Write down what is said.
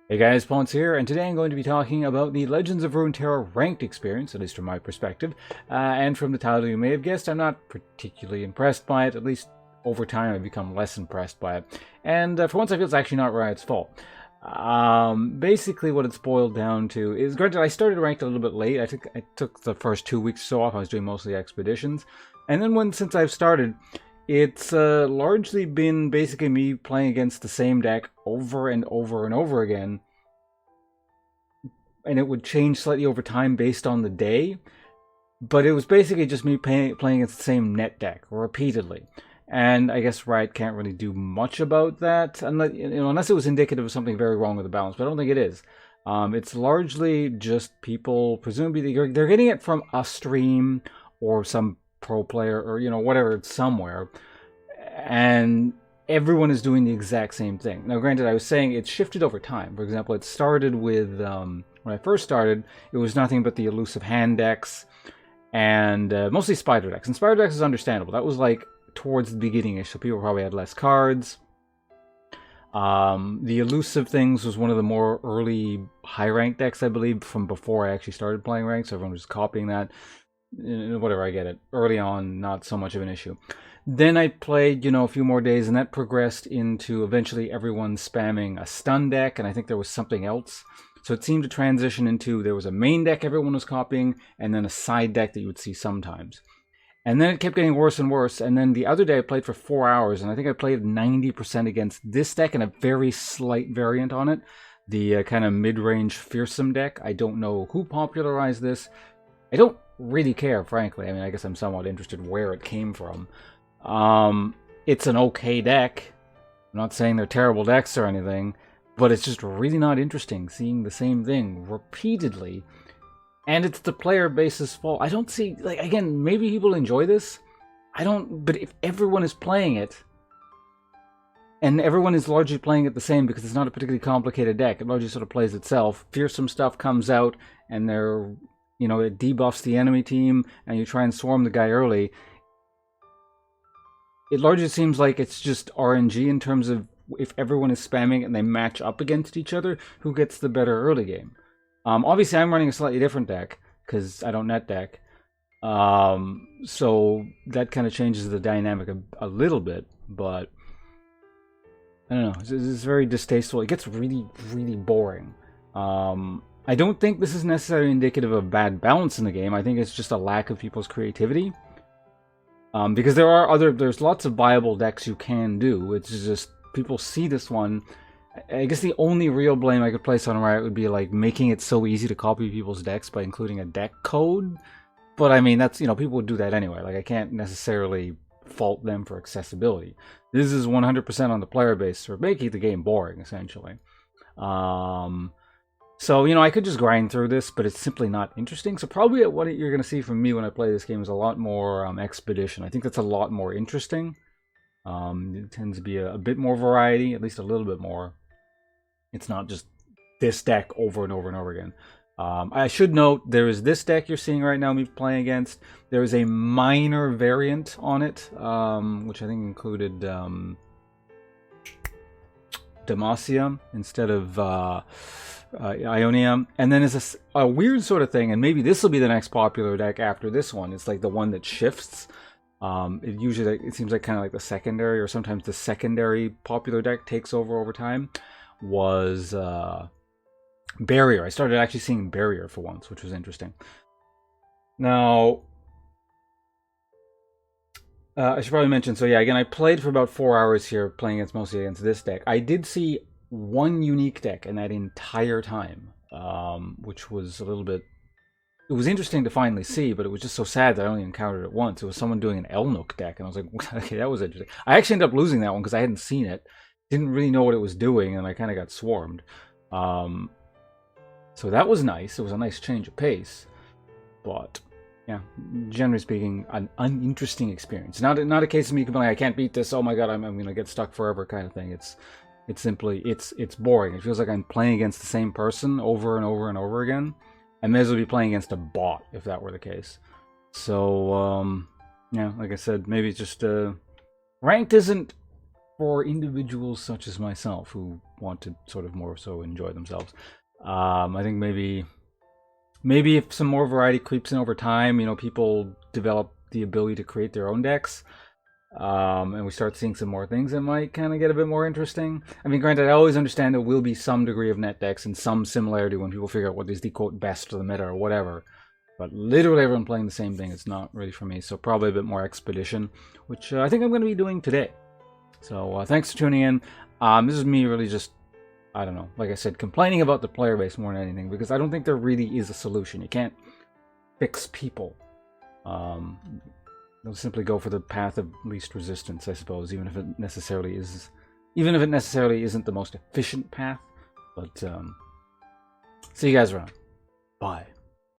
Hey guys, Ponce here, and today I'm going to be talking about the Legends of Runeterra ranked experience, at least from my perspective. And from the title you may have guessed, I'm not particularly impressed by it. At least over time I've become less impressed by it. And for once I feel it's actually not Riot's fault. Basically what it's boiled down to is, granted I started ranked a little bit late. I took the first 2 weeks or so off. I was doing mostly expeditions. And then since I've started, it's largely been basically me playing against the same deck over and over and over again. And it would change slightly over time based on the day. But it was basically just me playing against the same net deck repeatedly. And I guess Riot can't really do much about that unless it was indicative of something very wrong with the balance. But I don't think it is. It's largely just people, presumably they're getting it from a stream or some pro player or whatever, it's somewhere, and everyone is doing the exact same thing. Now granted, I was saying it's shifted over time. For example, it started with when I first started, it was nothing but the elusive hand decks and mostly spider decks. And spider decks is understandable. That was like towards the beginning-ish, so people probably had less cards. The elusive things was one of the more early high rank decks, I believe, from before I actually started playing ranked, so everyone was copying that. Whatever, I get it. Early on, not so much of an issue. Then I played, a few more days, and that progressed into eventually everyone spamming a stun deck, and I think there was something else. So it seemed to transition into, there was a main deck everyone was copying, and then a side deck that you would see sometimes. And then it kept getting worse and worse, and then the other day I played for 4 hours, and I think I played 90% against this deck and a very slight variant on it, the kind of mid-range fearsome deck. I don't know who popularized this. I don't really care, frankly. I mean, I guess I'm somewhat interested where it came from. It's an okay deck. I'm not saying they're terrible decks or anything, but it's just really not interesting seeing the same thing repeatedly. And it's the player base's fault. I don't see, like, again, maybe people enjoy this. I don't, but if everyone is playing it, and everyone is largely playing it the same because it's not a particularly complicated deck, it largely sort of plays itself. Fearsome stuff comes out, and they're, it debuffs the enemy team, and you try and swarm the guy early. It largely seems like it's just RNG in terms of if everyone is spamming and they match up against each other, who gets the better early game. Obviously, I'm running a slightly different deck because I don't net deck. So that kind of changes the dynamic a little bit, but I don't know. It's very distasteful. It gets really, really boring. I don't think this is necessarily indicative of bad balance in the game. I think it's just a lack of people's creativity. Because there's lots of viable decks you can do. It's just people see this one. I guess the only real blame I could place on Riot would be like making it so easy to copy people's decks by including a deck code. But I mean, that's, people would do that anyway. Like, I can't necessarily fault them for accessibility. This is 100% on the player base for making the game boring, essentially. So, I could just grind through this, but it's simply not interesting. So probably what you're going to see from me when I play this game is a lot more expedition. I think that's a lot more interesting. It tends to be a bit more variety, at least a little bit more. It's not just this deck over and over and over again. I should note, there is this deck you're seeing right now me playing against. There is a minor variant on it, which I think included Demacia instead of Ionia. And then there's a weird sort of thing, and maybe this will be the next popular deck after this one. It's like the one that shifts. It seems like kind of like the secondary, or sometimes the secondary popular deck takes over time. Was Barrier. I started actually seeing Barrier for once, which was interesting. Now, I should probably mention, so yeah, again, I played for about 4 hours here, playing mostly against this deck. I did see one unique deck in that entire time, which was a little bit... It was interesting to finally see, but it was just so sad that I only encountered it once. It was someone doing an Elnook deck, and I was like, okay, that was interesting. I actually ended up losing that one because I hadn't seen it. Didn't really know what it was doing, and I kind of got swarmed. So that was nice. It was a nice change of pace. But, yeah, generally speaking, an uninteresting experience. Not a case of me complaining, I can't beat this, oh my god, I'm going to get stuck forever kind of thing. It's simply, it's boring. It feels like I'm playing against the same person over and over and over again. I may as well be playing against a bot, if that were the case. So, yeah, like I said, maybe it's just, ranked isn't for individuals such as myself, who want to sort of more so enjoy themselves. I think maybe if some more variety creeps in over time, people develop the ability to create their own decks, and we start seeing some more things that might kind of get a bit more interesting. I mean, granted, I always understand there will be some degree of net decks and some similarity when people figure out what is the quote best of the meta or whatever. But literally everyone playing the same thing, it's not really for me. So probably a bit more expedition, which I think I'm going to be doing today. So thanks for tuning in. This is me really just, I don't know, like I said, complaining about the player base more than anything, because I don't think there really is a solution. You can't fix people. They'll simply go for the path of least resistance, I suppose, even if it necessarily isn't the most efficient path. But see you guys around. Bye.